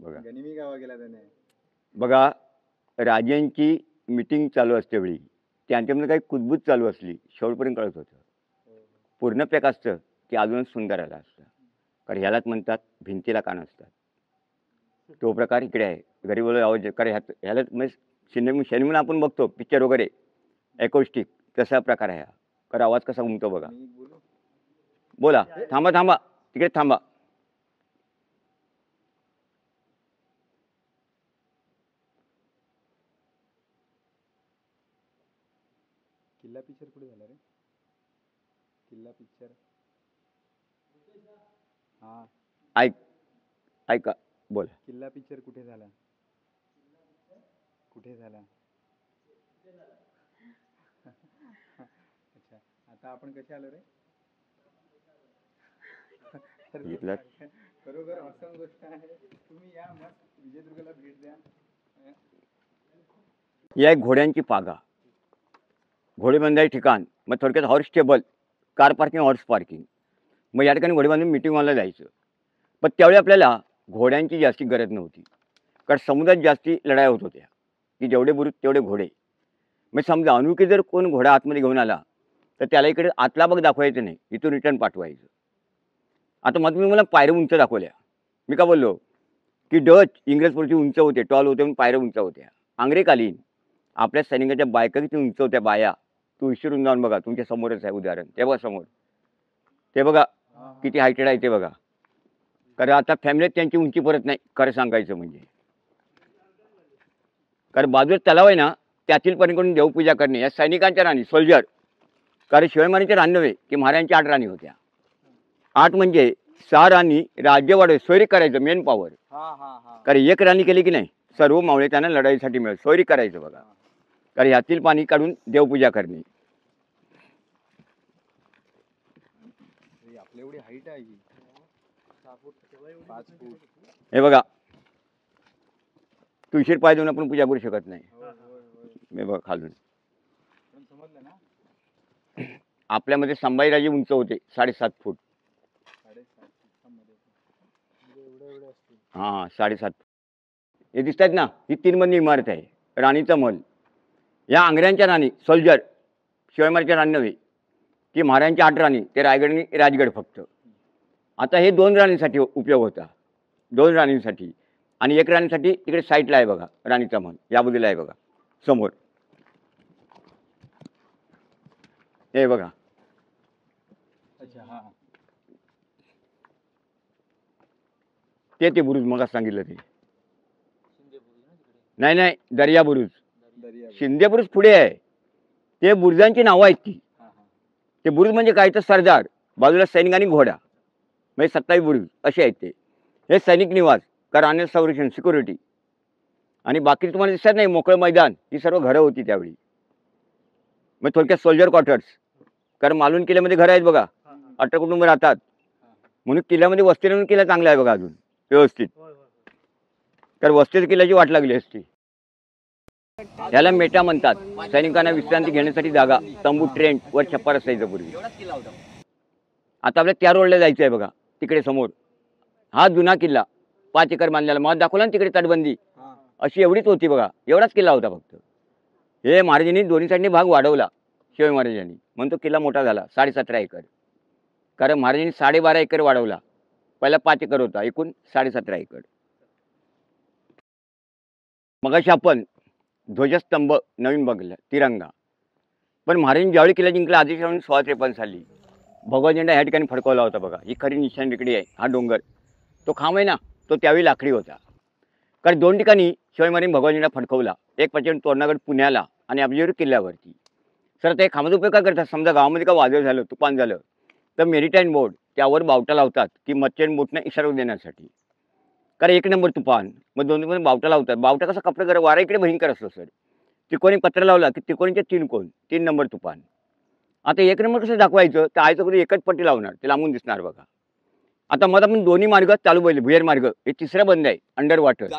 बघा गनिमी गावा गेला त्याने. बघा राजांची मीटिंग चालू असते वेळी त्यांच्यामध्ये काही कुजबूज चालू असली शेवटपर्यंत कळत होतं. पूर्ण पॅक असतं की अजूनच सुंदर आलं असतं. कारण ह्यालाच म्हणतात भिंतीला कान असतात. तो प्रकार इकडे आहे. घरी बोल आवाज कारण ह्यालाच म्हणजे सिनेमा आपण बघतो पिक्चर वगैरे ॲकोस्टिक तसा प्रकार आहे हा. कारण आवाज कसा घुमतो बघा. मी बोलू? बोला. थांबा थांबा तिकडे थांबा. किल्ला पिक्चर कुठे झाला रे? किल्ला पिक्चर हा ऐका बोला. किल्ला पिक्चर कुठे झाला? कुठे झाला? अच्छा आता आपण कसे आलो रे? घेतलात? बरोबर असं गोष्ट आहे. तुम्ही या मस्त विजयदुर्गला भेट द्या. या एक घोड्यांची पागा, घोडेबांधाई ठिकाण, मग थोडक्यात horse stable, car parking, horse parking. मग या ठिकाणी घोडे बांधून मीटिंग हॉलला जायचं. पण त्यावेळी आपल्याला घोड्यांची जास्ती गरज नव्हती. कारण समुद्रात जास्ती लढाया होत होत्या की जेवढे बुरुज तेवढे घोडे. मग समजा अनोळखी जर कोण घोडा आतमध्ये घेऊन आला तर त्याला इकडे आतला भाग दाखवायचं नाही, इथून रिटर्न पाठवायचं. आता मग तुम्ही मला पायऱ्या उंच दाखवल्या. मी का बोललो की डच इंग्रज पुढची उंच होते, टॉल होते, म्हणून पायऱ्या उंच होत्या. आंग्रेकालीन आपल्या सैनिकाच्या बायका किती उंच होत्या बाया. तू विसरून जाऊन बघा, तुमच्या समोरच आहे उदाहरण. ते बघा समोर, ते बघा किती हायटेड आहे ते बघा. कारण आता फॅमिलीत त्यांची उंची परत नाही खरं सांगायचं म्हणजे. कारण बाजूला तलाव आहे ना, त्यातील पर्यंत देवपूजा करणे या सैनिकांच्या राणी सोल्जर. कारण शिवाजी महाराजांच्या राणी नव्हे की महाराजांच्या 8 राणी होत्या. 8 म्हणजे 6 राणी राज्य वाढवे सोयरी करायचं मेन पॉवर. कारण एक राणी केली की नाही सर्व मावळे त्यांना लढाईसाठी मिळेल, सोयरी करायचं बघा. कारण ह्यातील पाणी काढून देवपूजा करणे. आपल्या एवढी हाईट आहे ही. 5 फूट. हे बघा तुळशीर पाय देऊन आपण पूजा करू शकत नाही. हे बघा खालून समजलं ना? आपल्यामध्ये संभाजीराजे उंच होते 7.5 फूट. 7.5 हां 7.5. हे दिसत आहेत ना, ही 3 मजली इमारत आहे. राणीचा महल. या आंग्र्यांच्या राणी सोल्जर शिवाजी महाराजांच्या राणी नव्हे की महाराजांच्या 8 राणी, ते रायगड आणि राजगड फक्त. आता हे 2 राणींसाठी उपयोग होता, 2 राणींसाठी. आणि 1 राणीसाठी तिकडे साईडला आहे बघा राणीचा महल, या बाजूला आहे बघा समोर. हे बघा अच्छा हा. ते बुरुज मग सांगितलं ते. नाही दर्या बुरुज. शिंदे बुरुज पुढे आहे. ते बुरुजांची नावं आहेत ती. ते बुरुज म्हणजे काय तर सरदार, बाजूला सैनिक आणि घोडा, म्हणजे 27 बुरुज असे आहेत ते. हे सैनिक निवास, कारण संरक्षण सिक्युरिटी. आणि बाकी तुम्हाला दिसत नाही मोकळं मैदान, ही सर्व घरं होती त्यावेळी. मग थोडक्यात सोल्जर क्वार्टर्स. कारण मालवण किल्ल्यामध्ये घरं आहेत बघा, 18 कुटुंब राहतात. म्हणून किल्ल्यामध्ये वस्ती राहून किल्ला चांगला आहे बघा अजून व्यवस्थित. तर वस्तीच्या किल्ल्याची वाट लागली असती. याला मेटा म्हणतात. सैनिकांना विश्रांती घेण्यासाठी जागा, तंबू, ट्रेंट वर छप्पर असायचं पूर्वी. आता आपल्या त्या रोडला जायचं आहे बघा तिकडे समोर. हा जुना किल्ला 5 एकर बांधलेला. मग दाखवला ना तिकडे तटबंदी अशी एवढीच होती बघा. एवढाच किल्ला होता फक्त. हे महाराजांनी दोन्ही साईडनी भाग वाढवला शिवाजी महाराजांनी, म्हणून तो किल्ला मोठा झाला 17.5 एकर. कारण महाराजांनी 12.5 एकर वाढवला. पहिला 5 एकर होता, एकूण 17.5 एकर. मगाशी आपण ध्वजस्तंभ नवीन बघितला तिरंगा, पण महाराजांनी ज्यावेळी किल्ला जिंकला आधी 1653 साली भगवा झेंडा ह्या ठिकाणी फडकवला होता बघा. ही खरी निशाण रेकडी आहे. हा डोंगर तो खांब आहे ना, तो त्यावेळी लाकडी होता. कारण 2 ठिकाणी शिवाजी महाराजांनी भगवा झेंडा फडकवला, एक प्रचंड तोरणागड पुण्याला आणि आपल्या किल्ल्यावरती. सर ते खांबाचा उपयोग काय करतात, समजा गावामध्ये का वादळ झालं, तुफान झालं, तर मेरिटाईम बोर्ड त्यावर बावटा लावतात की मच्छर बोटनं इशारा देण्यासाठी. कारण 1 नंबर तुफान, मग 2 नंबर बावटा लावतात. बावटा कसा कपडा जरा वारा इकडे भयंकर असतो सर. त्रिकोणी पत्र लावला की त्रिकोणीचे 3 कोण, 3 नंबर तुफान. आता 1 नंबर कसं दाखवायचं, तर आयचं कधी एकच पट्टी लावणार, ते लांबून दिसणार बघा. आता मग आपण दोन्ही मार्ग चालू पाहिले, भुयार मार्ग हे तिसरा बंद आहे, अंडर वॉटर.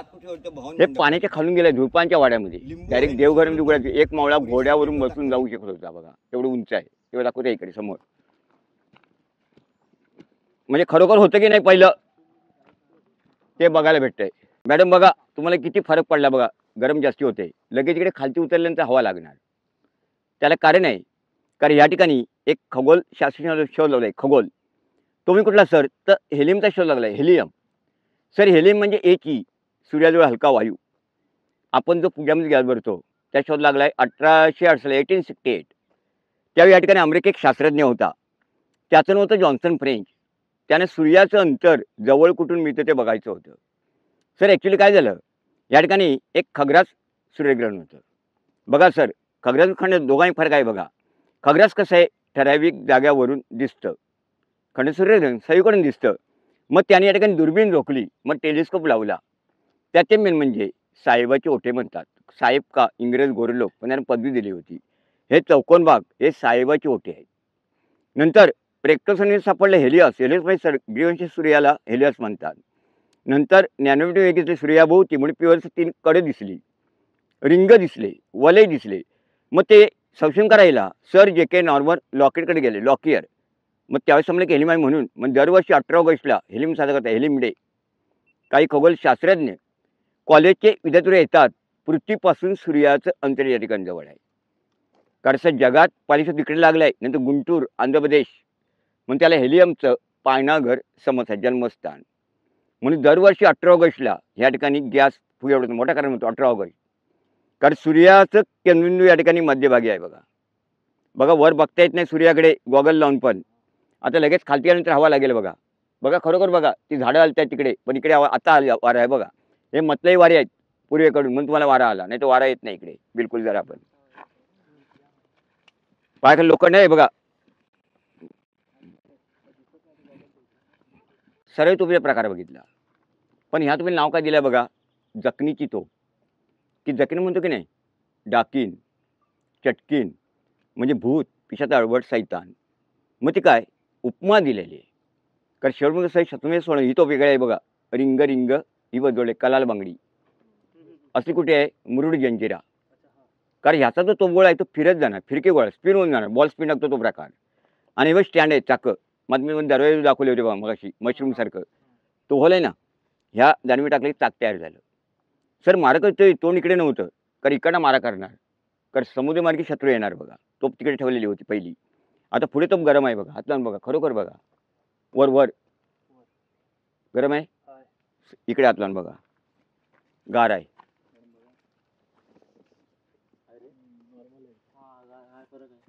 हे पाण्याच्या खालून गेलं झुडपांच्या वाड्यामध्ये, डायरेक्ट देवघरामध्ये उघडायचं. एक मावळा घोड्यावरून बसून जाऊ शकत होता बघा, एवढं उंच आहे. तेव्हा दाखवते इकडे समोर. म्हणजे खरोखर होतं की नाही पहिलं ते बघायला भेटतंय. मॅडम बघा तुम्हाला किती फरक पडला बघा, गरम जास्ती होते, लगेच इकडे खालती उतरल्यानंतर हवा लागणार. त्याला कारण आहे, कारण या ठिकाणी एक खगोल शास्त्रज्ञाचा शोध लावलाय. खगोल तुम्ही कुठला सर, तर हेलियमचा शोध लागलाय. हेलियम सर, हेलियम म्हणजे He, सूर्याजवळ हलका वायू. आपण जो पूजामध्ये गॅस भरतो त्या शोध लागलाय 1868 त्यावेळी या ठिकाणी अमेरिकेत एक शास्त्रज्ञ होता, त्याचं नाव होतं जॉन्सन फ्रेंच. त्याने सूर्याचं अंतर जवळ कुठून मिळतं ते बघायचं होतं. सर ॲक्च्युली काय झालं, या ठिकाणी एक खग्रास सूर्यग्रहण होतं बघा. सर खग्रास खंड दोघांही फरक आहे बघा. खग्रास कसं आहे, ठराविक जाग्यावरून दिसतं, खंड सूर्यग्रहण सगळीकडून दिसतं. मग त्याने या ठिकाणी दुर्बीण रोखली, मग टेलिस्कोप लावला. त्याचे मेन म्हणजे साहेबाचे ओठे म्हणतात. साहेब का इंग्रज गोरे लोक पण त्यांना पदवी दिली होती. हे चौकोन भाग हे साहेबाचे ओठे आहेत. नंतर प्रेक्टोसने सापडले हेलियस. हेलियस म्हणजे ग्रीवंशी सूर्याला हेलियस म्हणतात. नंतर नॅनोमीटर वेगळे सूर्याभोवती म्हणून पिवळस 3 कडे दिसली, रिंग दिसले, वलय दिसले. मग ते संशोधन करायला सर JK नॉर्मन लॉकेटकडे गेले, लॉकियर. मग त्यावेळेस समजलं की हेलिम आहे म्हणून. मग दरवर्षी 18 ऑगस्टला हेलिम साजरा करतात, हेलिम डे. काही खगोलशास्त्रज्ञ कॉलेजचे विद्यार्थी येतात. पृथ्वीपासून सूर्याचं अंतर या ठिकाणी जवळ आहे. कारण सर जगात पालिश तिकडे लागलं आहे, नंतर गुंटूर आंध्र प्रदेश, म्हणून त्याला हेलियमचं पाळणाघर समजतं, जन्मस्थान. म्हणून दरवर्षी 18 ऑगस्टला ह्या ठिकाणी गॅस फुगवतो, मोठा कारण म्हणतो 18 ऑगस्ट. कारण सूर्याचं केंद्रबिंदू या ठिकाणी मध्यभागी आहे बघा. बघा वर बघता येत नाही सूर्याकडे गॉगल लावून, पण आता लगेच खालती आल्यानंतर हवा लागेल बघा. बघा खरोखर बघा, ती झाडं आली आहेत तिकडे, पण इकडे आता आली वारा आहे बघा. हे मतलई वारे आहेत पूर्वेकडून, म्हणून तुम्हाला वारा आला, नाही तर वारा येत नाही इकडे बिलकुल. जरा आपण पायाखाली लोखंड आहे बघा. सरळ तोफीचा प्रकार बघितला, पण ह्या तुम्ही नाव काय दिलं बघा, जखनीची तोफ. की जखनी म्हणतो की नाही, डाकीन, चटकीन म्हणजे भूत, पिशाच, अळवट, सैतान. मग ती काय उपमा दिलेली आहे. कारण शेवटमध्ये सही शत्रुमे सोडून ही तोफ वेगळी आहे बघा. रिंग रिंग ही बदोडे कलाल बांगडी असली कुठे आहे, मुरुड जंजिरा. कारण ह्याचा जो तोफगोळा आहे तो फिरत जाणार, फिरके गोळा स्पिन होऊन जाणार, बॉल स्पिन लागतो तो प्रकार. आणि हे स्टँड आहे चाकं, मग मी दरवाजे दाखवले होते बघा मगाशी, मशरूम सारखं तो होल आहे ना, ह्या दानवी टाकले चाक तयार झालं. सर मारा करतोय तोंड इकडे नव्हतं, कारण इकडनं मारा करणार, कारण समुद्रमार्गी शत्रू येणार बघा. तोप तिकडे ठेवलेली होती पहिली. आता पुढे तोप गरम आहे बघा, हात लावून बघा, खरोखर बघा, वर वर गरम आहे, इकडे हात लावून बघा, गार आहे.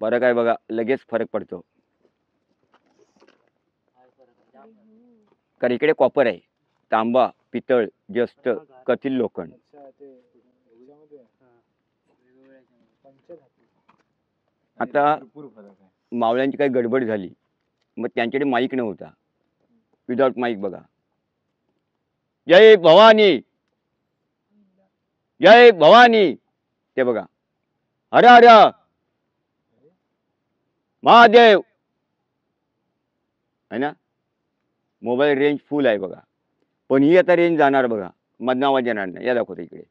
फरक आहे बघा, लगेच फरक पडतो. कारण इकडे कॉपर आहे, तांबा, पितळ, जस्त, कथिल लोखंड. आता मावळ्यांची काही गडबड झाली, मग त्यांच्याकडे माईक नव्हता, विदाउट माईक बघा, जय भवानी, जय भवानी, ते बघा, हर हर महादेव आहे ना. मोबाईल रेंज फुल आहे बघा, पण ही आता रेंज जाणार बघा, मधनं आवाज येणार नाही. या दाखवतो इकडे,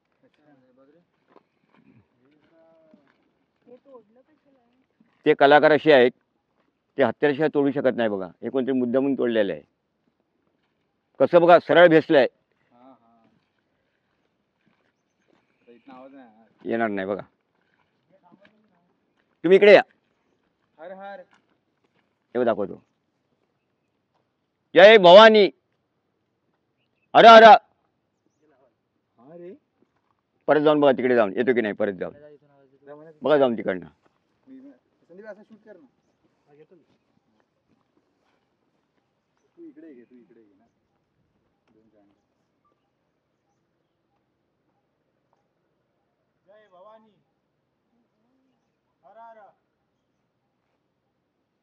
ते कलाकार असे आहेत ते हत्याराशिवाय तोडू शकत नाही बघा. हे कोणतरी मुद्दामून तोडलेलं आहे. कसं बघा, सरळ भेसलंय, येणार नाही बघा. तुम्ही इकडे या, हर हर हे दाखवतो, जय भवानी, हर हर. परत जाऊन बघा तिकडे जाऊन येतो की नाही परत जाऊन बघा जाऊन तिकडनं. संदीप असं शूट कर ना. तू इकडे घे ना. दोन जाणे.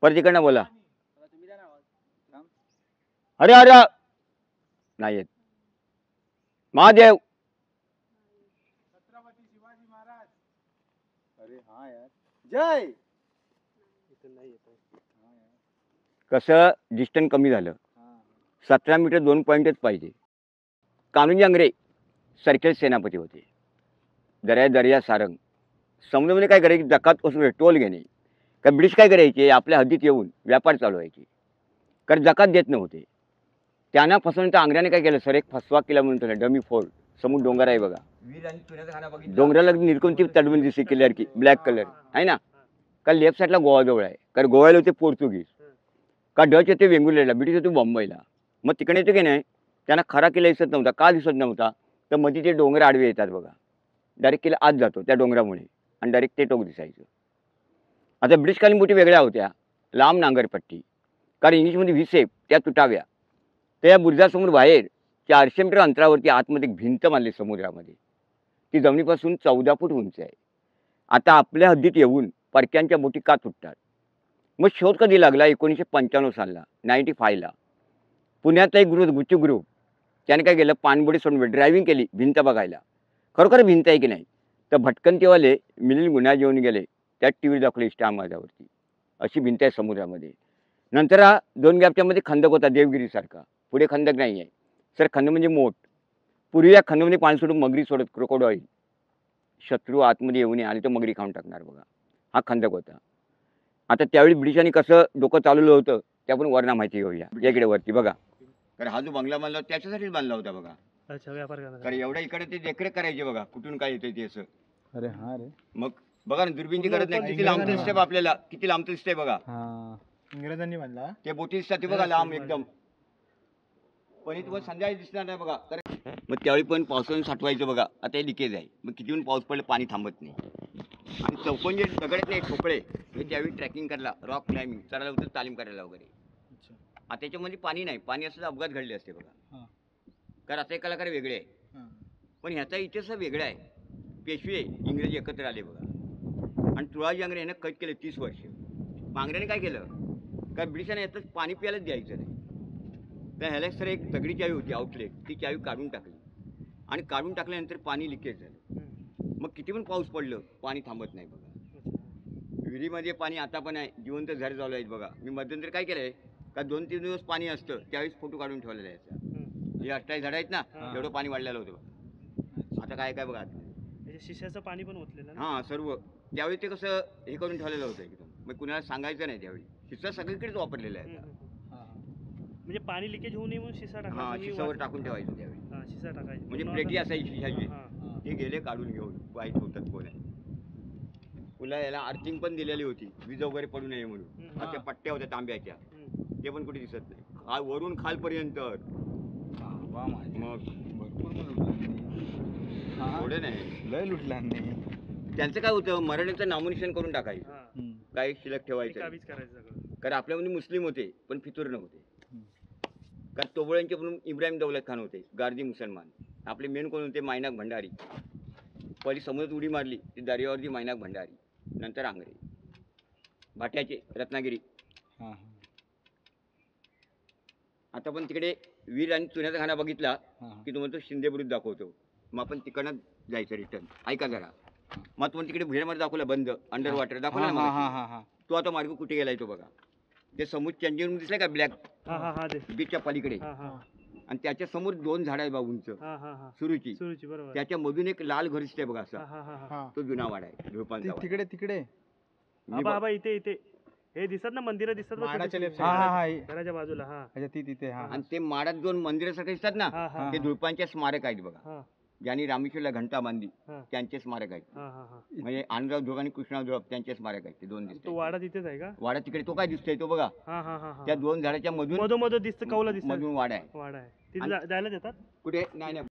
परत तिकडनं बोला. तुम्ही द्या ना आवाज. अरे अरे नाही येत. महादेव अरे हा यार. जय. इथं नाही येत आहे. हा यार. कसं डिस्टन्स कमी झालं. हा. 17 मीटर 2 पॉईंटच पाहिजे. कान्होजी आंग्रे सरखेल सेनापती होते. दर्या सारंग समुद्रामध्ये काय करायचे जकात वसूल टोल घेणे. कारण ब्रिटिश काय करायचे आपल्या हद्दीत येऊन व्यापार चालवायचे कारण जकात देत नव्हते. त्यांना फसवण्याचं आंग्र्याने काय केलं सर एक फसवा केला म्हणून डमी फोर्ट समोर डोंगर आहे बघा. डोंगराला निरकोणची तटबंदी दिसते कलरची ब्लॅक कलर आहे ना. का लेफ्ट साईडला गोवाजवळ आहे कारण गोव्याला होते पोर्तुगीज का डच होते वेंगुर्ल्याला ब्रिटिश होते मुंबईला. मग तिकडे येते की नाही त्यांना खरा किल्ला दिसत नव्हता. का दिसत नव्हता तर मध्ये ते डोंगर आडवे येतात बघा. डायरेक्ट किल्ला आत जातो त्या डोंगरामुळे आणि डायरेक्ट ते टोक दिसायचं. आता ब्रिटिशकालीन बोटी वेगळ्या होत्या लांब नांगरपट्टी कारण इंग्लिशमध्ये व्हिसेप त्या तुटाव्या. त्या बुरुजासमोर बाहेर 400 मीटर अंतरावरती आतमध्ये एक भिंत बांधली समुद्रामध्ये. ती जमिनीपासून 14 फूट उंच आहे. आता आपल्या हद्दीत येऊन परक्यांच्या बोटी का तुटतात. मग शोध कधी लागला 1995 सालला 95ला पुण्यातला एक गुच्चू ग्रुप त्याने काय केलं पाणबुडी सोडून ड्रायव्हिंग केली भिंत बघायला. खरोखर भिंत आहे की नाही तर भटकंतीवाले मिलिंद गुन्हा जेवून गेले त्यात टी व्ही दाखवली स्टार माझ्यावरती अशी भिंत आहे समुद्रामध्ये. नंतर हा 2 गॅपच्यामध्ये खंदक होता देवगिरीसारखा. पुढे खंदक नाही आहे सर. खंदक म्हणजे मोठ. पूर्वी या खंदकमध्ये पाणी सोडून मगरी सोडत क्रोकोडाईल शत्रू आतमध्ये येऊन आले तर मगरी खाऊन टाकणार बघा. हा खंदक होता. आता त्यावेळी ब्रिटिशांनी कसं डोकं चालवलं होतं ते आपण वरना माहिती घेऊया. इकडे वरती बघा कारण हा जो बंगला बांधला होता त्याच्यासाठीच बांधला होता बघा. अच्छा व्यापार करणार. कारण एवढ्या इकडे ते देखरेख करायचे बघा कुठून काय येते ते असं. अरे हा रे. मग बघा ना दुर्बीनची गरज नाही. किती लांब दिसते आपल्याला किती लांब दिसते बघा. हा इंग्रजांनी बांधला. ते बोटी दिसतात ते बघा लांब एकदम. पण तुम्हाला संध्याकाळी दिसणार नाही बघा. मग त्यावेळी पण पावसाने साठवायचं बघा. आता हे लिकेज आहे मग किती पाऊस पडलं पाणी थांबत नाही. आणि चौकोन जे दगड नाही ठोकळे हे त्यावेळी ट्रॅकिंग करायला रॉक क्लाइम्बिंग चढायला होतं तालीम करायला वगैरे. आता त्याच्यामध्ये पाणी नाही. पाणी असं अपघात घडले असते बघा. कारण आता एक कलाकार वेगळे आहे पण ह्याचा इतिहास वेगळा आहे. पेशवे इंग्रजी एकत्र आले बघा आणि तुळाजी आंग्रे यानं कैद केले 30 वर्ष. आंग्र्याने काय केलं काय ब्रिटिशांना यातच पाणी प्यायलाच द्यायचं नाही. तर ह्याला सर एक दगडी चावी होती आउटलेट ती चावी काढून टाकली आणि काढून टाकल्यानंतर पाणी लिकेज झालं. मग किती पण पाऊस पडलं पाणी थांबत नाही बघा. विहिरीमध्ये पाणी आता पण आहे जिवंत झरे चालू आहेत बघा. मी मध्यंतरी काय केलंय का 2-3 दिवस पाणी असतं त्यावेळेस फोटो काढून ठेवलेला आहे. हे 28 झाडं आहेत ना एवढं पाणी वाढलेलं होतं बघा. आता काय काय बघा शिशाचं पाणी पण ओतलेलं ना. हां सर्व त्यावेळी ते कसं हे करून ठेवलेलं होतं एकदम. मग कुणाला सांगायचं नाही त्यावेळी. शिसा सगळीकडेच वापरलेलं आहे. म्हणजे पाणी लिकेज होऊ नये म्हणून शिसा टाकायचा. हां शिसावर टाकून ठेवायचं त्यावेळी. हां शिसा टाकायची म्हणजे प्लेटी असायची शिशाची. हां ते गेले काढून घेऊन वाईट होतात कोण आहे. पुन्हा याला अर्थिंग पण दिलेली होती वीज वगैरे पडू नये म्हणून. त्या पट्ट्या होत्या तांब्याच्या ते पण कुठे दिसत नाही. वरून खालपर्यंत मग थोडे नाही लय लुटला नाही. त्यांचं काय होतं मराठ्यांचं नामोनिशाण करून टाकायचं काही शिल्लक ठेवायचं करायचं सगळं. कारण आपल्यामध्ये मुस्लिम होते पण फितूर नव्हते. कारण तोबळ्यांचे पण इब्राहिम दौलत खान होते गारदी मुसलमान. आपले मेन कोण होते मायनाक भंडारी. पहिली समुद्रात उडी मारली ती दर्यावरती मायनाक भंडारी नंतर आंग्रे भाट्याचे रत्नागिरी. आता पण तिकडे वीर आणि चुन्याचा खाना बघितला की तुम्हाला तो शिंदे बुरुज दाखवतो. मग आपण तिकडनं जायचं रिटर्न. ऐका जरा मग तुम्हाला तिकडे भुयारमध्ये दाखवलं बंद अंडर वॉटर दाखवलं ना. तो आता मार्ग कुठे गेलाय तो बघा. ते समुद्र चंदीवरून दिसलाय का ब्लॅक बीचच्या पलीकडे आणि त्याच्या समोर 2 झाड आहे बा उंच सुरूची. त्याच्या मधून एक लाल घर दिसतंय बघा असा. तो जुना वाडा आहे झुळपांचा. तिकडे तिकडे इथे इथे हे दिसत ना मंदिर दिसत घराच्या बाजूला. तिथे आणि ते माडात 2 मंदिरासारखे दिसतात ना ते झुळपांचे स्मारक आहेत बघा. ज्यांनी रामेश्वरला घंटा बांधली त्यांचे स्मारक आहेत. म्हणजे आनंदराव धोग आणि कृष्णराव धोग त्यांचे स्मारक आहेत. ते 2 दिसतात. वाडा तिथेच आहे का. वाडा तिकडे तो काय दिसतोय तो बघा. त्या 2 झाडाच्या मधून मधोमध दिसतं कौला दिसतं मधून वाडा आहे. तिथे जायला देतात कुठे नाही नाही